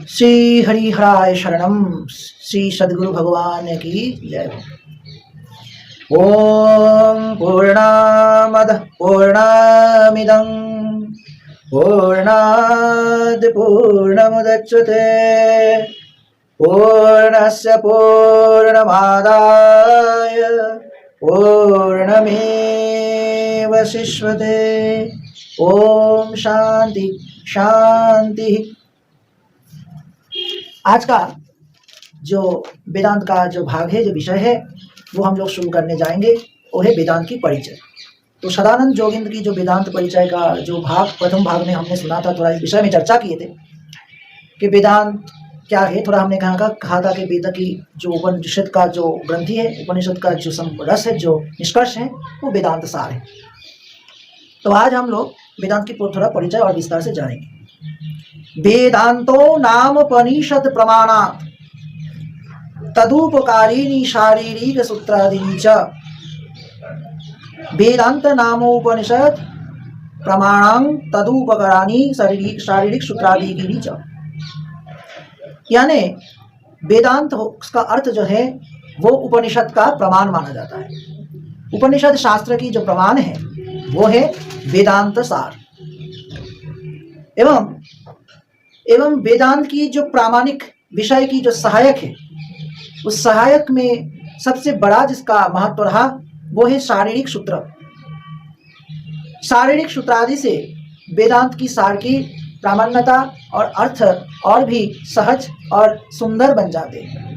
श्री हरिहराय शरणम। श्री सद्गुरु भगवान की जय। ओम पूर्णामद पूर्णमिदं पूर्णात् पूर्णमुदच्यते पूर्णस्य पूर्णमादाय पूर्णमेवावशिष्यते। ओम शांति शांति। आज का जो वेदांत का जो भाग है, जो विषय है, वो हम लोग शुरू करने जाएंगे। वो है वेदांत की परिचय। तो सदानंद जोगिंद्र की जो वेदांत परिचय का जो भाग, प्रथम भाग में हमने सुना था, थोड़ा इस विषय में चर्चा किए थे कि वेदांत क्या है। थोड़ा हमने कहा था कि वेद की जो उपनिषद का जो ग्रंथि है, उपनिषद का जो रस है, जो निष्कर्ष है, वो वेदांत सार है। तो आज हम लोग वेदांत की थोड़ा परिचय और विस्तार से जानेंगे। वेदांतो नाम उपनिषद प्रमाणात् तदुपकारिणी शारीरिक सूत्रादीनि च। वेदांत नामोपनिषद प्रमाणं तदुपकाराणि शारीरिक सूत्रादीनि च। यानी वेदांत उसका अर्थ जो है वो उपनिषद का प्रमाण माना जाता है। उपनिषद शास्त्र की जो प्रमाण है वो है वेदांत सार। एवं वेदांत की जो प्रामाणिक विषय की जो सहायक है, उस सहायक में सबसे बड़ा जिसका महत्व रहा वो है शारीरिक सूत्र। शारीरिक सूत्रादि से वेदांत की सार की प्रामाण्यता और अर्थ और भी सहज और सुंदर बन जाते हैं।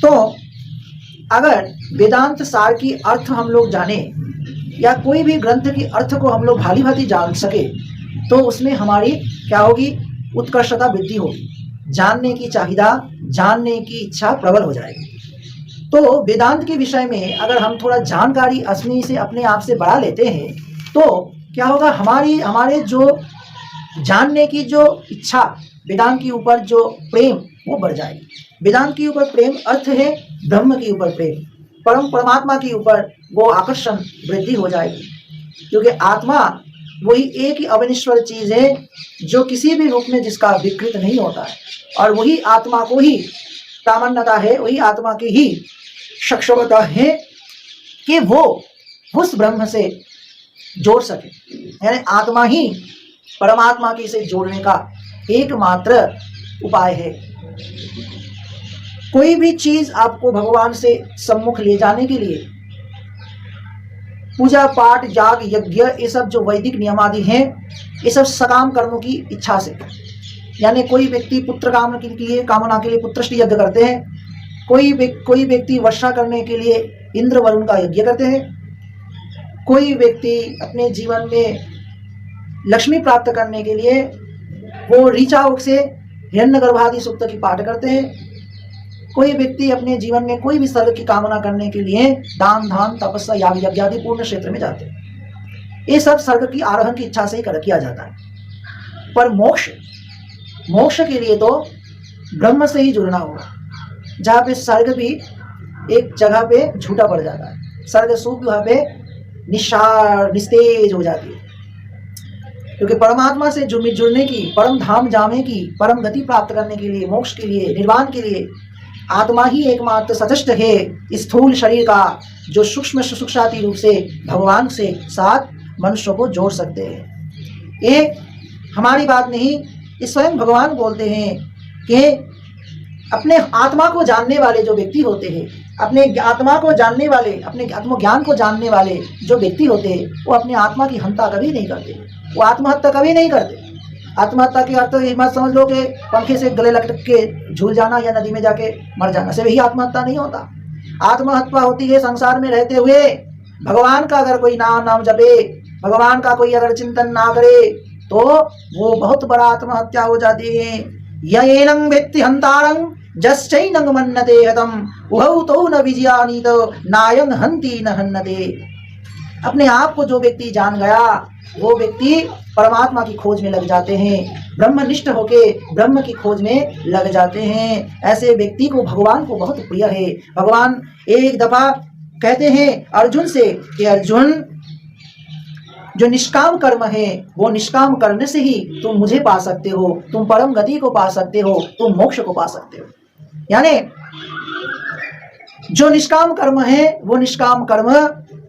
तो अगर वेदांत सार की अर्थ हम लोग जाने या कोई भी ग्रंथ की अर्थ को हम लोग भाली भांति जान सके तो उसमें हमारी क्या होगी? उत्कर्षता वृद्धि होगी। जानने की चाहिदा, जानने की इच्छा प्रबल हो जाएगी। तो वेदांत के विषय में अगर हम थोड़ा जानकारी असली से अपने आप से बढ़ा लेते हैं तो क्या होगा? हमारे जो जानने की जो इच्छा, वेदांत के ऊपर जो प्रेम, वो बढ़ जाएगी। वेदांत के ऊपर प्रेम अर्थ है ब्रह्म के ऊपर प्रेम, परमात्मा के ऊपर वो आकर्षण वृद्धि हो जाएगी। क्योंकि आत्मा वही एक ही अविनश्वर चीज है जो किसी भी रूप में जिसका विकृत नहीं होता है, और वही आत्मा को ही प्रामाण्यता है, वही आत्मा की ही सक्षमता है कि वो उस ब्रह्म से जोड़ सके। यानी आत्मा ही परमात्मा के से जोड़ने का एकमात्र उपाय है। कोई भी चीज आपको भगवान से सम्मुख ले जाने के लिए पूजा पाठ, याग, यज्ञ, ये सब जो वैदिक नियमादि हैं, ये सब सकाम कर्मों की इच्छा से। यानी कोई व्यक्ति पुत्र कामना के लिए पुत्रष्टि यज्ञ करते हैं, कोई व्यक्ति वर्षा करने के लिए इंद्र वरुण का यज्ञ करते हैं, कोई व्यक्ति अपने जीवन में लक्ष्मी प्राप्त करने के लिए वो ऋचा से हिरण्यगर्भादि सूक्त की पाठ करते हैं, कोई व्यक्ति अपने जीवन में कोई भी स्वर्ग की कामना करने के लिए दान, धान, तपस्या, याग, यज्ञ आदि पूर्ण क्षेत्र में जाते हैं। ये सब स्वर्ग की आरोहण की इच्छा से ही किया जाता है। पर मोक्ष के लिए तो ब्रह्म से ही जुड़ना होगा, जहाँ पे स्वर्ग भी एक जगह पे झूठा पड़ जाता है। स्वर्ग सुख वहाँ पे निस्तेज हो जाती है। क्योंकि परमात्मा से जुड़ने की, परम धाम जाने की, परम गति प्राप्त करने के लिए, मोक्ष के लिए, निर्वाण के लिए आत्मा ही एकमात्र सचेष्ट है। स्थूल शरीर का जो सूक्ष्म सूक्ष्माति रूप से भगवान से साथ मनुष्य को जोड़ सकते हैं। ये हमारी बात नहीं, ये स्वयं भगवान बोलते हैं कि अपने आत्मा को जानने वाले जो व्यक्ति होते हैं, अपने आत्मा को जानने वाले, अपने आत्मज्ञान को जानने वाले जो व्यक्ति होते हैं, वो अपने आत्मा की हत्या कभी नहीं करते, वो आत्महत्या कभी नहीं करते। आत्महत्या के अर्थ ये मत समझ लो कि पंखे से गले लटक के झूल जाना या नदी में जाके मर जाना से वही आत्महत्या नहीं होता। आत्महत्या होती है संसार में रहते हुए भगवान का अगर कोई नाम जपे, भगवान का कोई अगर चिंतन ना करे तो वो बहुत बड़ा आत्महत्या हो जाती है। येनं व्यक्ति हंतारं जश्चैनं मन्यते हतम उहौ तो न विजयानीत नायं हंति न हन्यते। अपने आप को जो व्यक्ति जान गया वो व्यक्ति परमात्मा की खोज में लग जाते हैं, ब्रह्मनिष्ठ होके ब्रह्म की खोज में लग जाते हैं। ऐसे व्यक्ति को भगवान को बहुत प्रिय है। भगवान एक दफा कहते हैं अर्जुन से कि अर्जुन, जो निष्काम कर्म है वो निष्काम करने से ही तुम मुझे पा सकते हो, तुम परम गति को पा सकते हो, तुम मोक्ष को पा सकते हो। यानी जो निष्काम कर्म है वो निष्काम कर्म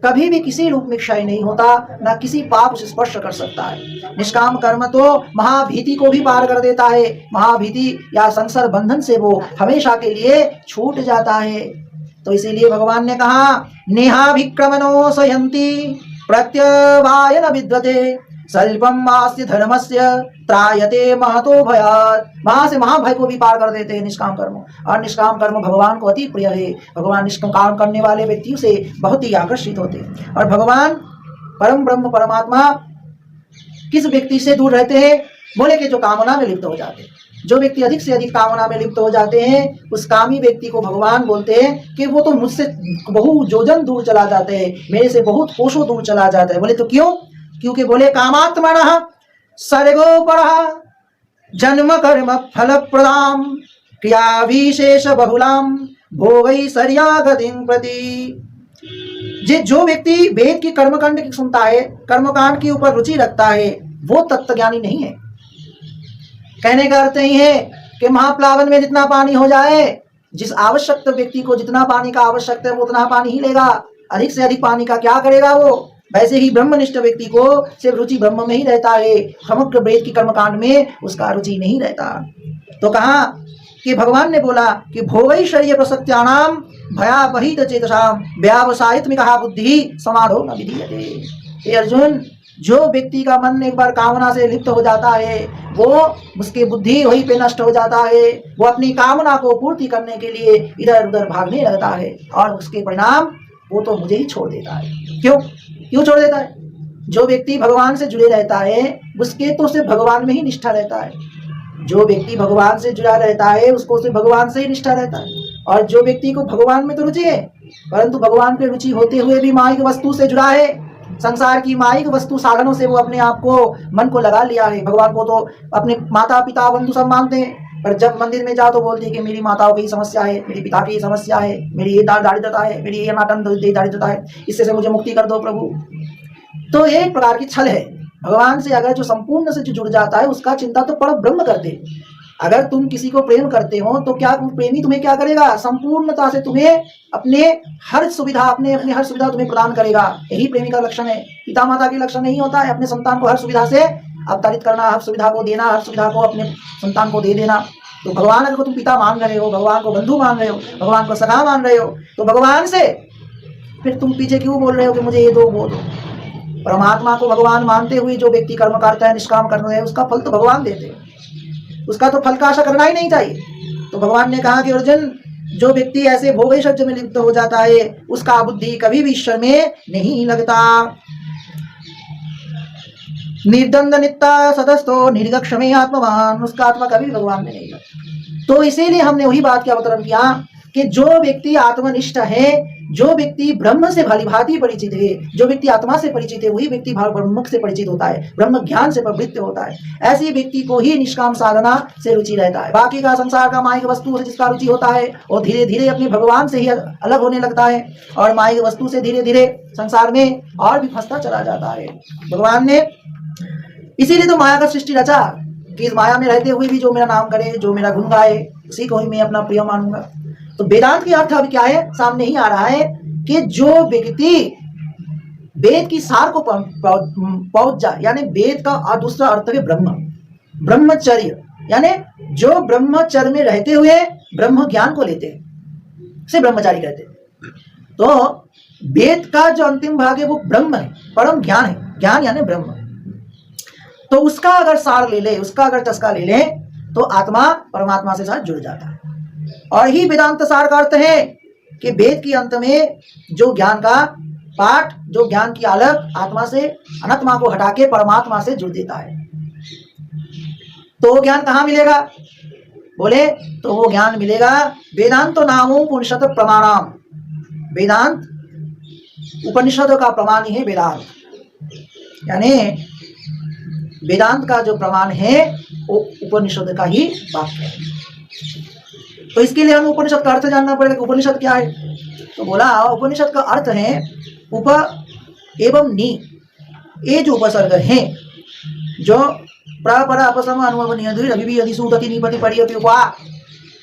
कभी भी किसी रूप में क्षय नहीं होता, ना किसी पाप से स्पर्श कर सकता है। निष्काम कर्म तो महाभीति को भी पार कर देता है, महाभीति या संसार बंधन से वो हमेशा के लिए छूट जाता है। तो इसीलिए भगवान ने कहा नेहाभिक्रमणो सयन्ति प्रत्यवाय न विद्यते स्वल्पम मास्य धर्मस्य त्रायते महतो भयात्। वहां से महाभय को भी पार कर देते हैं निष्काम कर्म। और निष्काम कर्म भगवान को अति प्रिय है। भगवान निष्काम काम करने वाले व्यक्तियों से बहुत ही आकर्षित होते हैं। और भगवान परम ब्रह्म परमात्मा किस व्यक्ति से दूर रहते हैं? बोले कि जो कामना में लिप्त हो जाते हैं। जो व्यक्ति अधिक से अधिक कामना में लिप्त हो जाते हैं उस कामी व्यक्ति को भगवान बोलते हैं कि वो तो मुझसे बहु योजन दूर चला जाते हैं, मेरे से बहुत कोसों दूर चला जाता है। बोले तो क्यों? क्योंकि बोले कामात्मनः सर्गोपरः जन्म कर्म फल प्रदाम क्रिया विशेष बहुलाम भोगैश्वर्या गतिं प्रति। जो व्यक्ति वेद की कर्मकांड की सुनता है, कर्मकांड के ऊपर रुचि रखता है, वो तत्वज्ञानी नहीं है। कहने का अर्थ ही है कि महाप्लावन में जितना पानी हो जाए, जिस आवश्यक व्यक्ति को जितना पानी का आवश्यकता है वो उतना पानी ही लेगा, अधिक से अधिक पानी का क्या करेगा वो। वैसे ही ब्रह्मनिष्ठ व्यक्ति को सिर्फ रुचि ब्रह्म में ही रहता है, समग्र वेद की कर्मकांड में उसका रुचि नहीं रहता। तो कहा कि भगवान ने बोला कि भोगैश्वर्य प्रसक्त्यानाम भयावहित चेतसाम व्यावसायित्मिका बुद्धि समारोह न विधीयते। हे अर्जुन, जो व्यक्ति का मन एक बार कामना से लिप्त हो जाता है वो उसकी बुद्धि वहीं पे नष्ट हो जाता है। वो अपनी कामना को पूर्ति करने के लिए इधर उधर भागने लगता है और उसके परिणाम वो तो मुझे ही छोड़ देता है। क्यों छोड़ देता है? जो व्यक्ति भगवान से जुड़े रहता है उसके तो सिर्फ भगवान में ही निष्ठा रहता है। जो व्यक्ति भगवान से जुड़ा रहता है उसको सिर्फ भगवान से ही निष्ठा रहता है। और जो व्यक्ति को भगवान में तो रुचि है परंतु भगवान की रुचि होते हुए भी माइक वस्तु से जुड़ा है, संसार की माइक वस्तु साधनों से वो अपने आप को मन को लगा लिया है। भगवान को तो अपने माता पिता बंधु सब मानते हैं, पर जब मंदिर में जाओ तो बोलते हैं कि मेरी माताओं की समस्या है, मेरी पिता की समस्या है, मेरी ये दारिद्रता है, मेरी ये अनाटन दारिद्रता है, इससे से मुझे मुक्ति कर दो प्रभु। तो ये एक प्रकार की छल है। भगवान से अगर जो संपूर्ण से जो जुड़ जाता है उसका चिंता तो पर ब्रह्म करते। अगर तुम किसी को प्रेम करते हो तो क्या प्रेमी तुम्हें क्या करेगा? संपूर्णता से तुम्हें अपने हर सुविधा अपने हर सुविधा तुम्हें प्रदान करेगा। यही प्रेमी का लक्षण है। पिता माता की लक्षण नहीं होता है अपने संतान को हर सुविधा से अवतारित करना, हर सुविधा को देना, हर सुविधा को अपने संतान को दे देना। तो भगवान अगर तुम पिता मान रहे हो, भगवान को बंधु मान रहे हो, भगवान को सखा मान रहे हो, तो भगवान से फिर तुम पीछे क्यों बोल रहे हो कि मुझे ये दो वो दो? परमात्मा को भगवान मानते हुए जो व्यक्ति कर्म करता है, निष्काम कर्म है, उसका फल तो भगवान देते हैं, उसका तो फल का आशा करना ही नहीं चाहिए। तो भगवान ने कहा कि अर्जुन, जो व्यक्ति ऐसे भोगैश्वर्य में लिप्त हो जाता है उसका बुद्धि कभी भी ईश्वर में नहीं लगता। निर्द्वंद नित्य सतस्थो निर्गक्षमे आत्मवान, उसका आत्मा कभी भगवान में नहीं लगता। तो इसीलिए हमने वही बात का अवतरण किया कि जो व्यक्ति आत्मनिष्ठ है, जो व्यक्ति ब्रह्म से भलीभांति परिचित है, जो व्यक्ति आत्मा से परिचित है, वही व्यक्ति ब्रह्म से परिचित होता है, ब्रह्म ज्ञान से प्रवृत्त होता है। ऐसे व्यक्ति को ही निष्काम साधना से रुचि रहता है। बाकी का संसार का माइक वस्तु से जिसका रुचि होता है वो धीरे धीरे अपने भगवान से ही अलग होने लगता है और माइक वस्तु से धीरे धीरे संसार में और भी फंसता चला जाता है। भगवान ने इसीलिए तो माया का सृष्टि रचा कि इस माया में रहते हुए भी जो मेरा नाम करे, जो मेरा गुण गाए, उसी को ही मैं अपना प्रिय मानूंगा। तो वेदांत की अर्थ अब क्या है? सामने ही आ रहा है कि जो व्यक्ति वेद की सार को पहुंच जाए, यानी वेद का दूसरा अर्थ है ब्रह्म, ब्रह्मचर्य, यानी जो ब्रह्मचर्य में रहते हुए ब्रह्म ज्ञान को लेते हैं से ब्रह्मचारी कहते हैं। तो वेद का जो अंतिम भाग है वो ब्रह्म है, परम ज्ञान है, ज्ञान यानी ब्रह्म। तो उसका अगर सार ले ले, उसका अगर चस्का ले ले तो आत्मा परमात्मा से साथ जुड़ जाता है। और ही वेदांत सार का अर्थ है कि वेद के अंत में जो ज्ञान का पाठ, जो ज्ञान की अलग आत्मा से अनात्मा को हटा के परमात्मा से जुड़ देता है। तो वो ज्ञान कहाँ मिलेगा? बोले तो वो ज्ञान मिलेगा वेदांत नामो उपनिषद प्रमाणाम। वेदांत उपनिषदों का प्रमाण ही है वेदांत, यानी वेदांत का जो प्रमाण है वो उपनिषद का ही वाक्य है। तो इसके लिए हम उपनिषद का अर्थ जानना पड़ेगा कि उपनिषद क्या है। तो बोला उपनिषद का अर्थ है उप एवं नी, ये जो उपसर्ग हैं, जो प्रापर अपसम अनुभव नियंत्रित अभी भी यदि सूदति निपति परियपि उपा,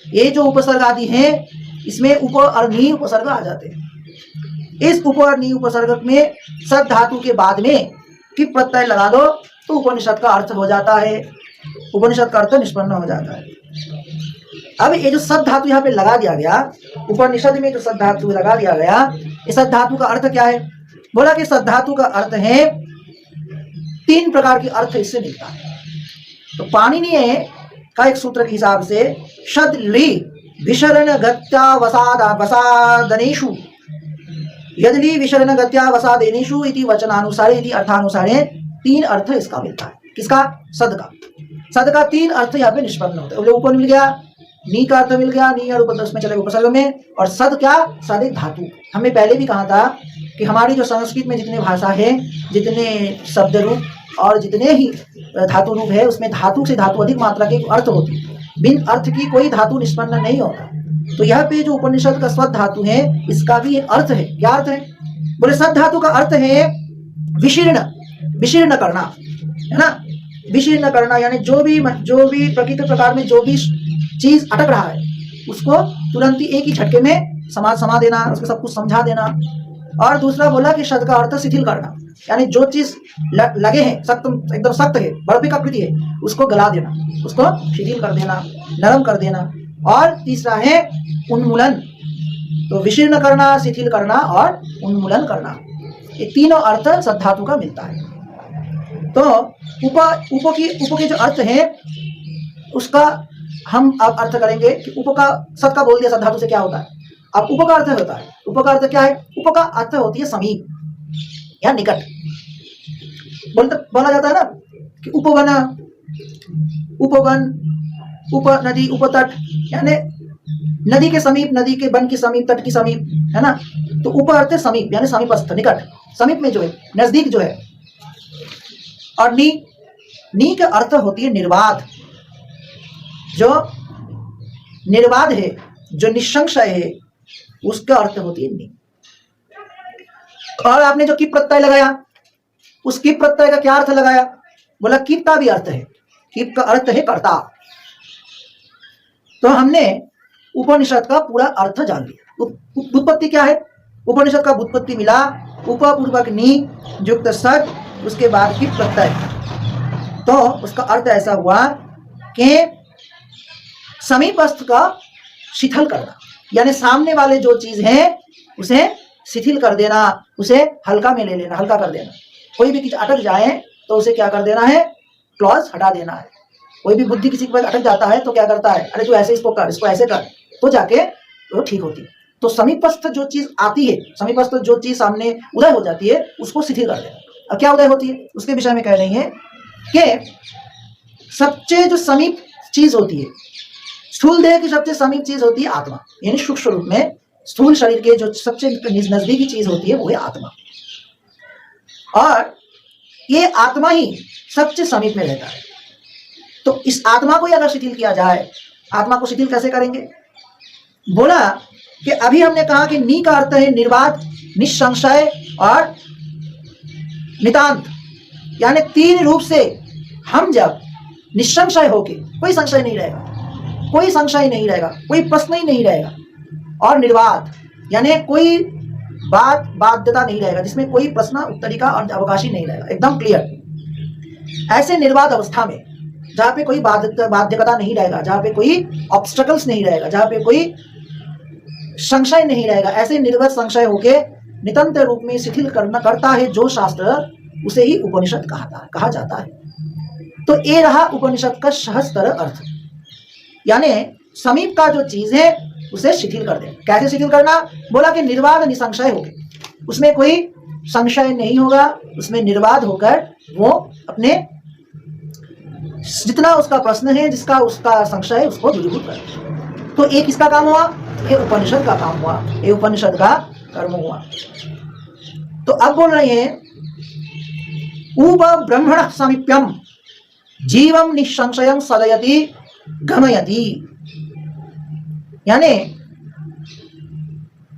ये जो उपसर्ग आदि हैं इसमें उप और नी उपसर्ग आ जाते हैं। इस उप और नी उपसर्ग में सद धातु के बाद में किप प्रत्यय लगा दो तो उपनिषद का अर्थ हो जाता है, उपनिषद का अर्थ निष्पन्न हो जाता है। अब ये जो सद धातु यहाँ पे लगा दिया गया, उपनिषद में जो सद धातु लगा दिया गया, इस सद धातु का अर्थ क्या है? बोला कि सद धातु का अर्थ है, 3 प्रकार के अर्थ इससे मिलता है। तो पाणिनीय का एक सूत्र के हिसाब से शद ली विशरण गत्या वसादनेषु, यदि विशरण गत्या वसादेनेषु इति वचनानुसारे इति अर्थानुसारे 3 अर्थ इसका मिलता है। किसका? सद का। सद का 3 अर्थ यहाँ पे निष्पन्न होते हैं। ऊपर मिल गया, नी का अर्थ मिल गया, नी और उपदर्श में चलेगा उपसर्ग में, और सद क्या? सद एक धातु। हमने पहले भी कहा था कि हमारी जो संस्कृत में जितने भाषा है, जितने शब्द रूप और जितने ही धातु रूप है, उसमें धातु से धातु अधिक मात्रा के अर्थ होती है, बिन अर्थ की कोई धातु निष्पन्न नहीं होता। तो यहाँ पे जो उपनिषद का स्वद धातु है, इसका भी एक अर्थ है। क्या अर्थ है? बोले सद धातु का अर्थ है विशीर्ण, विशीर्ण करना, है ना? विशीर्ण करना यानी जो भी प्रकृति प्रकार में जो भी चीज अटक रहा है उसको तुरंत ही एक ही झटके में समा देना, उसको सब कुछ समझा देना। और दूसरा बोला कि शद का अर्थ शिथिल करना, यानी जो चीज लगे हैं सख्त, एकदम सख्त है, बर्फी का आकृति है, उसको गला देना, उसको शिथिल कर देना, नरम कर देना। और तीसरा है उन्मूलन। तो विशीर्ण करना, शिथिल करना और उन्मूलन करना, ये तीनों अर्थ सद धातु का मिलता है। तो उप के जो अर्थ है उसका हम अब अर्थ करेंगे कि उप का, सद का बोल दिया सद धातु से क्या होता है। अब उप का अर्थ होता है, उप का अर्थ क्या है? उप का अर्थ होती है समीप या निकट। बोला जाता है ना कि उपवन, उपवन, उपनदी, उपतट, यानी नदी के समीप, नदी के वन के समीप, तट के समीप, है ना? तो उप अर्थ है समीप, यानी समीपस्थ, निकट, समीप में जो है, नजदीक जो है। और नी का अर्थ होती है निर्वाध। जो निर्वाध है, जो निसंशय है, उसका अर्थ होती है नी। और आपने जो किप प्रत्यय लगाया, उस किप प्रत्यय का क्या अर्थ लगाया? बोला किप का भी अर्थ है, किप का अर्थ है कर्ता। तो हमने उपनिषद का पूरा अर्थ जान लिया। व्युत्पत्ति क्या है? उपनिषद का व्युत्पत्ति मिला उपपूर्वक नी युक्त सद, उसके बाद किप प्रत्यय। तो उसका अर्थ ऐसा हुआ कि समीपस्थ का शिथिल करना, यानी सामने वाले जो चीज है उसे शिथिल कर देना, उसे हल्का में ले लेना, हल्का कर देना। कोई भी चीज अटक जाए तो उसे क्या कर देना है? क्लॉज हटा देना है। कोई भी बुद्धि किसी के पास अटक जाता है तो क्या करता है? अरे तू ऐसे इसको कर, इसको ऐसे कर, तो जाके वो ठीक होती है। तो समीपस्थ जो चीज आती है, समीपस्थ जो चीज सामने उदय हो जाती है, उसको शिथिल कर देना। अब क्या उदय होती है उसके विषय में कह रही है कि सबसे जो समीप चीज होती है, स्थूल देह की सबसे समीप चीज होती है आत्मा, यानी सूक्ष्म रूप में स्थूल शरीर के जो सबसे नजदीकी चीज होती है वो है आत्मा। और ये आत्मा ही सबसे समीप में रहता है। तो इस आत्मा को अगर शिथिल किया जाए, आत्मा को शिथिल कैसे करेंगे? बोला कि अभी हमने कहा कि नी का अर्थ है निर्वाध, निसंशय और नितांत, यानी 3 रूप से हम जब निसंशय होके, कोई संशय नहीं रहेगा, कोई संशय नहीं रहेगा, कोई प्रश्न ही नहीं रहेगा, और निर्वाध यानी कोई बाध्यता नहीं रहेगा, जिसमें कोई प्रश्न उत्तरी का अवकाश ही नहीं रहेगा, एकदम क्लियर। ऐसे निर्वाध अवस्था में जहाँ पे कोई बाध्यता नहीं रहेगा, जहाँ पे कोई ऑब्स्टेकल्स नहीं रहेगा, जहाँ पे कोई संशय नहीं रहेगा, ऐसे निर्वध संशय होके नितंत रूप में शिथिल करता है जो शास्त्र, उसे ही उपनिषद कहा जाता है। तो ये रहा उपनिषद का सहजतर अर्थ, यानी समीप का जो चीज है उसे शिथिल कर दे। कैसे शिथिल करना? बोला कि निर्वाध निसंशय होके, उसमें कोई संशय नहीं होगा, उसमें निर्वाध होकर वो अपने जितना उसका प्रश्न है, जिसका उसका संशय है, उसको दूरीभूत करे। तो एक किसका काम हुआ? ये उपनिषद का काम हुआ, ये उपनिषद का कर्म हुआ। तो अब बोल रहे हैं उप ब्रह्मण समीप्यम जीवम निसंशयं सदयति गमयति, यानी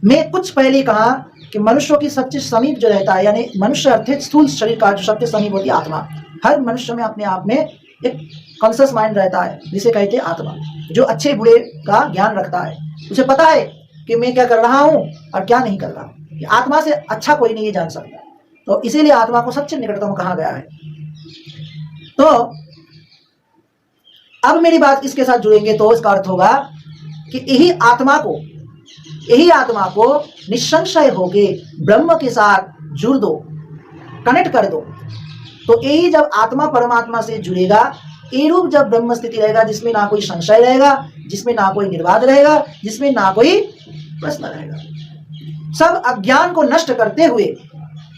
मैं कुछ पहले कहा कि मनुष्यों की सबसे समीप जो रहता है, यानी मनुष्य अर्थात स्थूल शरीर का जो सबसे समीप होती है आत्मा। हर मनुष्य में अपने आप में एक कॉन्शियस माइंड रहता है जिसे कहते हैं आत्मा, जो अच्छे बुरे का ज्ञान रखता है। उसे पता है कि मैं क्या कर रहा हूँ और क्या नहीं कर रहा हूँ। आत्मा से अच्छा कोई नहीं जान सकता, तो इसीलिए आत्मा को सबसे निकटतम कहा गया है। तो अब मेरी बात इसके साथ जुड़ेंगे तो इसका अर्थ होगा कि यही आत्मा को निसंशय होके ब्रह्म के साथ जुड़ दो, कनेक्ट कर दो। तो यही जब आत्मा परमात्मा से जुड़ेगा, ये रूप जब ब्रह्म स्थिति रहेगा, जिसमें ना कोई संशय रहेगा, जिसमें ना कोई निर्वाद रहेगा, जिसमें ना कोई प्रश्न रहेगा। सब अज्ञान को नष्ट करते हुए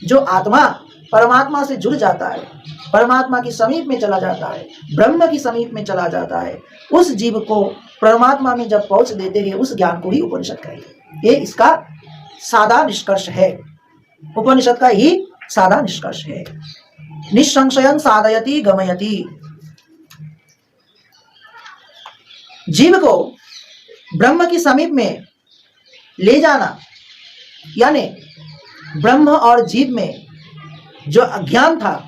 जो आत्मा परमात्मा से जुड़ जाता है, परमात्मा की समीप में चला जाता है, ब्रह्म की समीप में चला जाता है, उस जीव को परमात्मा में जब पहुंच देते हैं, उस ज्ञान को ही उपनिषद कहेंगे। ये इसका सादा निष्कर्ष है, उपनिषद का ही सादा निष्कर्ष है। निसंशयं साधयति गमयति। जीव को ब्रह्म की समीप में ले जाना, यानी ब्रह्म और जीव में जो अज्ञान था,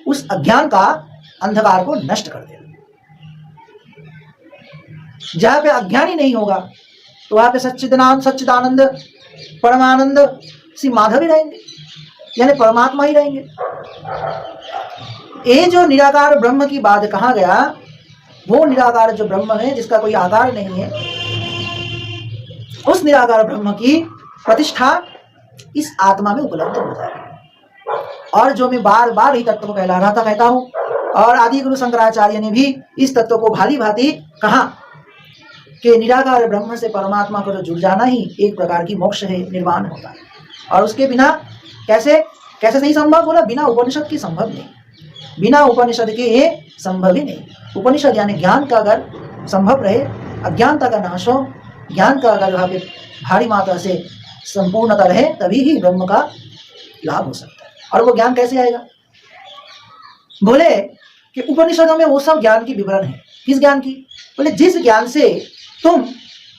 उस अज्ञान का अंधकार को नष्ट कर देना। जहां पे अज्ञान ही नहीं होगा तो वहां पे सच्चिदानंद परमानंद श्री माधव ही रहेंगे, यानी परमात्मा ही रहेंगे। ये जो निराकार ब्रह्म की बात कहा गया, वो निराकार जो ब्रह्म है जिसका कोई आकार नहीं है, उस निराकार ब्रह्म की प्रतिष्ठा इस आत्मा में उपलब्ध हो जाए। और जो मैं बार बार ही तत्व को कहला रहा था, कहता हूं, और आदि गुरु शंकराचार्य ने भी इस तत्व को भाली भांति कहा कि निराकार ब्रह्म से परमात्मा को जुड़ जाना ही एक प्रकार की मोक्ष है, निर्वाण होता है। और उसके बिना कैसे नहीं संभव बोला? बिना उपनिषद की संभव नहीं, बिना उपनिषद के ये संभव ही नहीं। उपनिषद यानी ज्ञान का अगर संभव रहे, अज्ञानता का नाश हो, ज्ञान का अगर वहाँ पे भारी मात्रा से संपूर्णता रहे, तभी ही ब्रह्म का लाभ हो सकता है। और वो ज्ञान कैसे आएगा? बोले कि उपनिषदों में वो सब ज्ञान की विवरण है। किस ज्ञान की? बोले जिस ज्ञान से तुम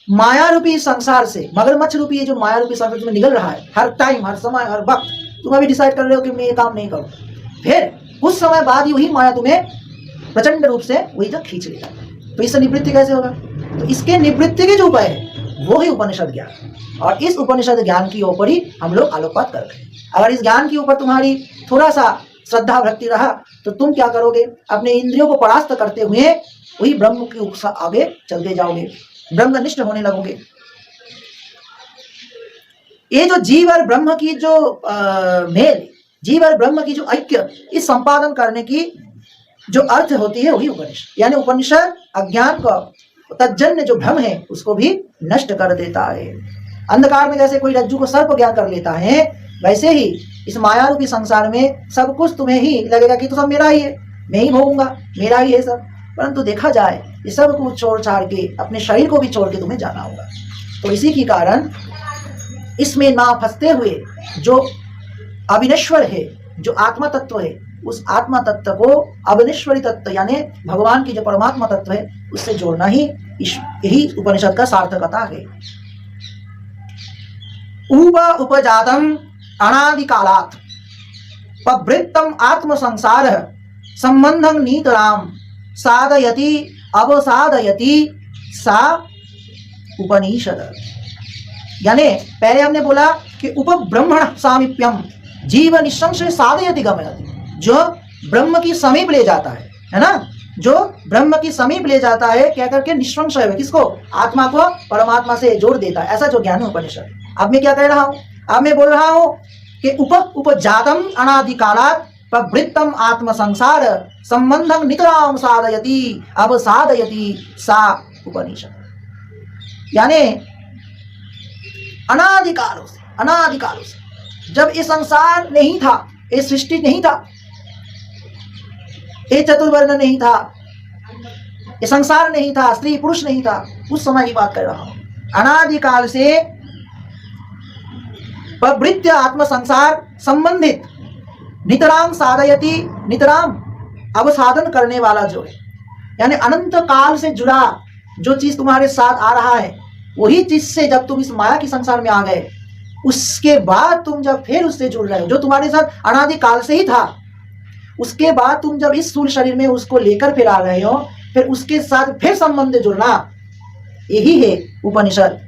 माया रूपी संसार से, मगरमच्छ रूपी ये जो माया रूपी संसार में निकल रहा है, हर टाइम, हर समय, हर वक्त तुम अभी डिसाइड कर रहे हो कि मैं ये काम नहीं करूं, फिर कुछ समय बाद वही माया तुम्हें प्रचंड रूप से वही तक खींच लेगा। तो इससे निवृत्ति कैसे होगा? तो इसके निवृत्ति के जो उपाय है वो ही उपनिषद ज्ञान। और इस उपनिषद ज्ञान की ऊपर ही हम लोग आलोकपात कर रहे हैं। अगर इस ज्ञान के ऊपर तुम्हारी थोड़ा सा श्रद्धा भक्ति रहा तो तुम क्या करोगे? अपने इंद्रियों को परास्त करते हुए वही ब्रह्म के आगे चलते जाओगे, ब्रह्मनिष्ठ होने लगोगे। ये जो जीव और ब्रह्म की जो मेल, जीव और ब्रह्म की जो ऐक्य, इस संपादन करने की जो अर्थ होती है वही उपनिषद। यानी उपनिषद अज्ञान का तज्जन्य जो भ्रम है उसको भी नष्ट कर देता है। अंधकार में जैसे कोई रज्जु को सर्प ज्ञान कर लेता है, वैसे ही इस माया रूपी संसार में सब कुछ तुम्हें ही लगेगा कि तो सब मेरा ही है, मैं ही भोगूंगा, मेरा ही है सब। परंतु देखा जाए ये सब कुछ छोड़ छाड़ के, अपने शरीर को भी छोड़ के तुम्हें जाना होगा। तो इसी के कारण इसमें ना फंसते हुए जो अविनश्वर है, जो आत्मा तत्व है, उस आत्मा तत्व को अविनश्वरी तत्व यानी भगवान की जो परमात्मा तत्व है उससे जोड़ना ही यही उपनिषद का सार्थकता है। उपजातम अनादिकालात् प्रवृत्तम आत्म संसार संबंधं नीतराम साधयति अवसाधयति सा उपनिषद। यानी पहले हमने बोला कि उपब्रह्मण सामीप्यम जीव निसंशय साधयति गमयति, जो ब्रह्म की समीप ले जाता है ना, जो ब्रह्म की समीप ले जाता है, क्या करके? निसंशय है। किसको? आत्मा को परमात्मा से जोड़ देता है। ऐसा जो ज्ञान है उपनिषद। अब मैं क्या कह रहा हूं? अब मैं बोल रहा हूं कि उपजातम अनादिकालात् प्रवृत्तम आत्म संसार संबंधं नितराम साधयति अवसाधयति सा उपनिषद। यानी अनादिकालों से जब ये संसार नहीं था, ये सृष्टि नहीं था, ये चतुर्वर्ण नहीं था, ये संसार नहीं था, स्त्री पुरुष नहीं था, उस समय की बात कर रहा हूं। अनादिकाल से प्रवृत्त आत्म संसार संबंधित नितराम साधयति, नितराम अवसाधन करने वाला जो है, यानी अनंत काल से जुड़ा जो चीज तुम्हारे साथ आ रहा है, वही चीज से जब तुम इस माया के संसार में आ गए, उसके बाद तुम जब फिर उससे जुड़ रहे हो, जो तुम्हारे साथ अनादि काल से ही था, उसके बाद तुम जब इस स्थूल शरीर में उसको लेकर फिर आ रहे हो, फिर उसके साथ फिर संबंध जुड़ना, यही है उपनिषद।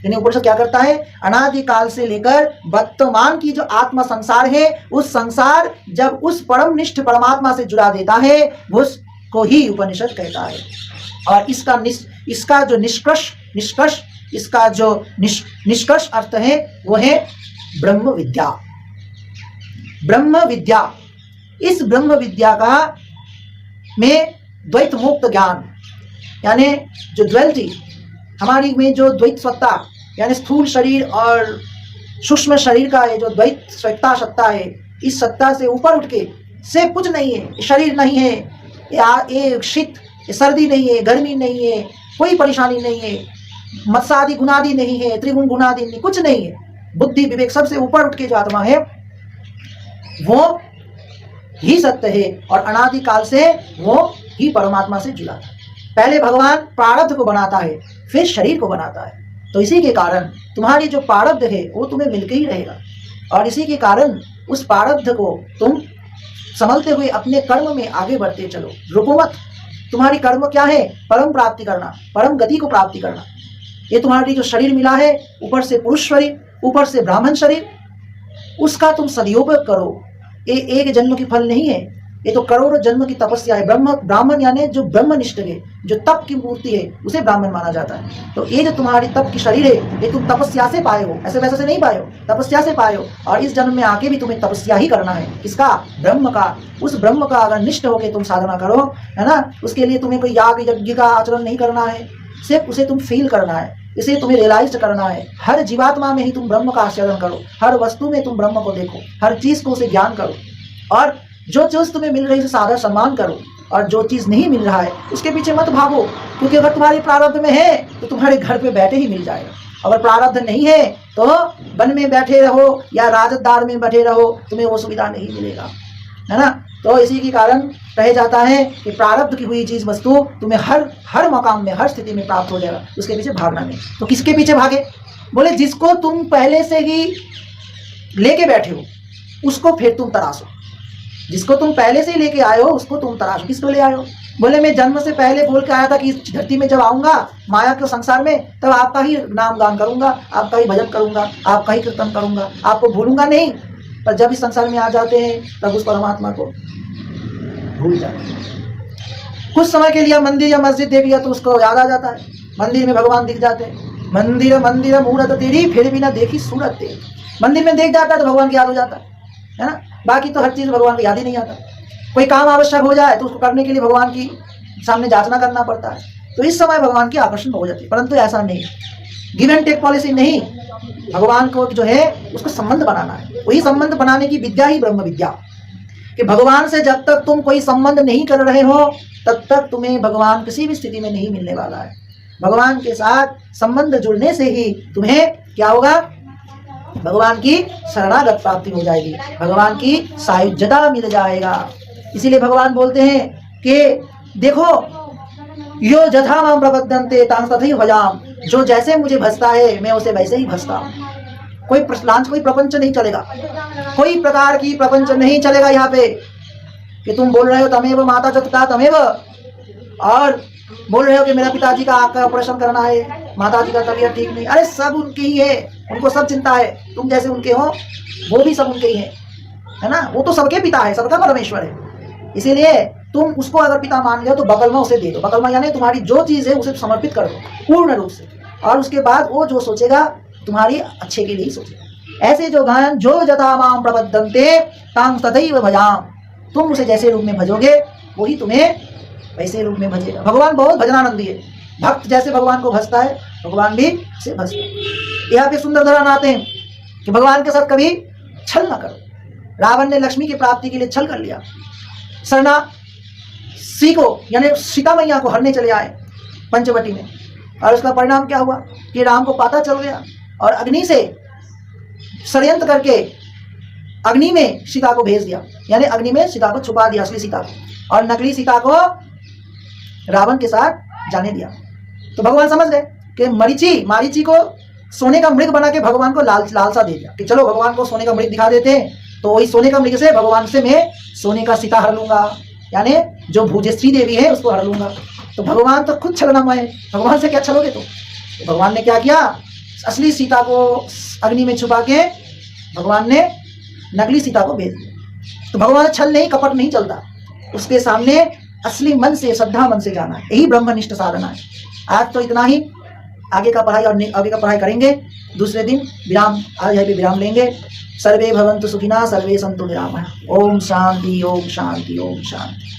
यानी उपनिषद क्या करता है, अनादि काल से लेकर वर्तमान की जो आत्मा संसार है, उस संसार जब उस परम निष्ठ परमात्मा से जुड़ा देता है, उसको ही उपनिषद कहता है। और इसका जो निष्कर्ष अर्थ है वो है ब्रह्म विद्या। ब्रह्म विद्या, इस ब्रह्म विद्या का में द्वैत मुक्त ज्ञान, यानी जो द्वैती हमारी में जो द्वैत सत्ता, यानी स्थूल शरीर और सूक्ष्म शरीर का ये जो द्वैत सत्ता है, इस सत्ता से ऊपर उठ के से कुछ नहीं है, शरीर नहीं है, ये शीत सर्दी नहीं है, गर्मी नहीं है, कोई परेशानी नहीं है, मत्सादि गुणादि नहीं है, त्रिगुण गुणादि नहीं, कुछ नहीं है, बुद्धि विवेक सबसे ऊपर उठ के जो आत्मा है वो ही सत्य है और अनादि काल से वो ही परमात्मा से जुड़ा था। पहले भगवान प्रारब्ध को बनाता है, फिर शरीर को बनाता है। तो इसी के कारण तुम्हारी जो प्रारब्ध है वो तुम्हें मिलके ही रहेगा, और इसी के कारण उस प्रारब्ध को तुम संभलते हुए अपने कर्म में आगे बढ़ते चलो, रुको मत। तुम्हारी कर्म क्या है, परम प्राप्ति करना, परम गति को प्राप्ति करना। ये तुम्हारी जो शरीर मिला है, ऊपर से पुरुष शरीर, ऊपर से ब्राह्मण शरीर, उसका तुम सदुपयोग करो। ये एक जन्म की फल नहीं है, ये तो करोड़ों जन्म की तपस्या है। ब्राह्मण यानी जो ब्रह्मनिष्ठ है, जो तप की मूर्ति है, उसे ब्राह्मण माना जाता है। तो ये जो तुम्हारी तप की शरीर है, ये तुम तपस्या से पाए हो, ऐसे वैसे से नहीं पाए हो, तपस्या से पाए हो। और इस जन्म में आके भी तुम्हें तपस्या ही करना है, किसका, ब्रह्म का। उस ब्रह्म का अगर निष्ठ होकर तुम साधना करो, है ना, उसके लिए तुम्हें कोई याग यज्ञ का आचरण नहीं करना है, सिर्फ उसे तुम फील करना है, इसे तुम्हें रियलाइज करना है। हर जीवात्मा में ही तुम ब्रह्म का आचरण करो, हर वस्तु में तुम ब्रह्म को देखो, हर चीज को उसे ज्ञान करो, और जो चीज तुम्हें मिल रही है उसे सादर सम्मान करो, और जो चीज नहीं मिल रहा है उसके पीछे मत भागो, क्योंकि अगर तुम्हारे प्रारब्ध में है तो तुम्हारे घर पे बैठे ही मिल जाएगा। अगर प्रारब्ध नहीं है तो वन में बैठे रहो या राजदार में बैठे रहो, तुम्हें वो सुविधा नहीं मिलेगा, है ना। तो इसी के कारण कहा जाता है कि प्रारब्ध की हुई चीज वस्तु तुम्हें हर मकाम में, हर स्थिति में प्राप्त हो जाएगा, उसके पीछे भागना नहीं। तो किसके पीछे भागे, बोले जिसको तुम पहले से ही लेके बैठे हो उसको फिर तुम तराशो, जिसको तुम पहले से ही लेके आए हो उसको तुम तराशो। किसको ले आए हो, बोले मैं जन्म से पहले बोल के आया था कि इस धरती में जब आऊंगा माया के संसार में, तब आपका ही नाम गान करूंगा, आपका ही भजन करूंगा, आपका ही कीर्तन करूंगा, आपको भूलूंगा नहीं। पर जब इस संसार में आ जाते हैं तब उस परमात्मा को भूल जाते हैं। कुछ समय के लिए मंदिर या मस्जिद देख लिया तो उसको याद आ जाता है, मंदिर में भगवान दिख जाते हैं, मंदिर मंदिर मूरत तेरी फिर भी ना देखी सूरत तेरी। मंदिर में देख जाता है तो भगवान की याद हो जाता है ना। बाकी तो हर चीज भगवान को याद ही नहीं आता। कोई काम आवश्यक हो जाए तो उसको करने के लिए भगवान की सामने जांचना करना पड़ता है, तो इस समय भगवान की आकर्षण हो जाती है। परंतु ऐसा नहीं, गिव एंड टेक पॉलिसी नहीं, भगवान को जो है उसको संबंध बनाना है। वही संबंध बनाने की विद्या ही ब्रह्म विद्या, कि भगवान से जब तक तुम कोई संबंध नहीं कर रहे हो तब तक तुम्हें भगवान किसी भी स्थिति में नहीं मिलने वाला है। भगवान के साथ संबंध जुड़ने से ही तुम्हें क्या होगा, भगवान की शरणागत प्राप्ति हो जाएगी, भगवान की सायुज्यता मिल जाएगा। इसीलिए भगवान बोलते हैं कि देखो यो जथा माम प्रपद्यन्ते तां तथैव भजाम, जो जैसे मुझे भजता है मैं उसे वैसे ही भजता हूँ। कोई प्रपंच नहीं चलेगा, कोई प्रकार की प्रपंच नहीं चलेगा यहाँ पे कि तुम बोल रहे हो तमेव माता जगता तमेव, और बोल रहे हो कि मेरा पिताजी का आँख का ऑपरेशन करना है, माताजी का तबीयत ठीक नहीं। अरे सब उनके ही है, उनको सब चिंता है, तुम जैसे उनके हो वो भी सब उनके ही है ना। वो तो सबके पिता है, सबका परमेश्वर है। इसीलिए तुम उसको अगर पिता मान गए तो बकलमा उसे दे दो। बकलमा यानी तुम्हारी जो चीज है उसे समर्पित कर दो पूर्ण रूप से, और उसके बाद वो जो सोचेगा तुम्हारी अच्छे के लिए ही सोचेगा। ऐसे जो गायन जो जथा माम प्रपद्यन्ते तां तथैव भजाम, तुम उसे जैसे रूप में भजोगे वही तुम्हें वैसे रूप में भजेगा। भगवान बहुत भजनानंदी है, भक्त जैसे भगवान को भजता है भगवान भी उसे भजता है। यहाँ पे सुंदर धरण आते हैं कि भगवान के साथ कभी छल ना करो। रावण ने लक्ष्मी की प्राप्ति के लिए छल कर लिया, सरना सी को यानी सीता मैया को हरने चले आए पंचवटी में, और उसका परिणाम क्या हुआ कि राम को पता चल गया और अग्नि से षड्यंत्र करके अग्नि में सीता को भेज दिया, यानी अग्नि में सीता को छुपा दिया, असली सीता को, और नकली सीता को रावण के साथ जाने दिया। तो भगवान समझ गए कि मारीची को सोने का मृग बना के भगवान को लालसा दे दिया कि चलो भगवान को सोने का मृग दिखा देते हैं, तो वही सोने का मृग से भगवान से मैं सोने का सीता हर लूंगा, यानी जो भुजश्री देवी है उसको हर लूंगा। तो भगवान तो खुद छलनामय है, भगवान से क्या छलोगे? तो भगवान ने क्या किया, असली सीता को अग्नि में छुपा के भगवान ने नकली सीता को भेज दिया। तो भगवान छल नहीं, कपट नहीं चलता, उसके सामने असली मन से, श्रद्धा मन से जाना है, यही ब्रह्मनिष्ठ साधना है। आज तो इतना ही, आगे का पढ़ाई करेंगे दूसरे दिन। विराम, आज यहीं पे विराम लेंगे। सर्वे भवन्तु सुखिनः, सर्वे सन्तु निरामयाः। ओम शांति, ओम शांति, ओम शांति।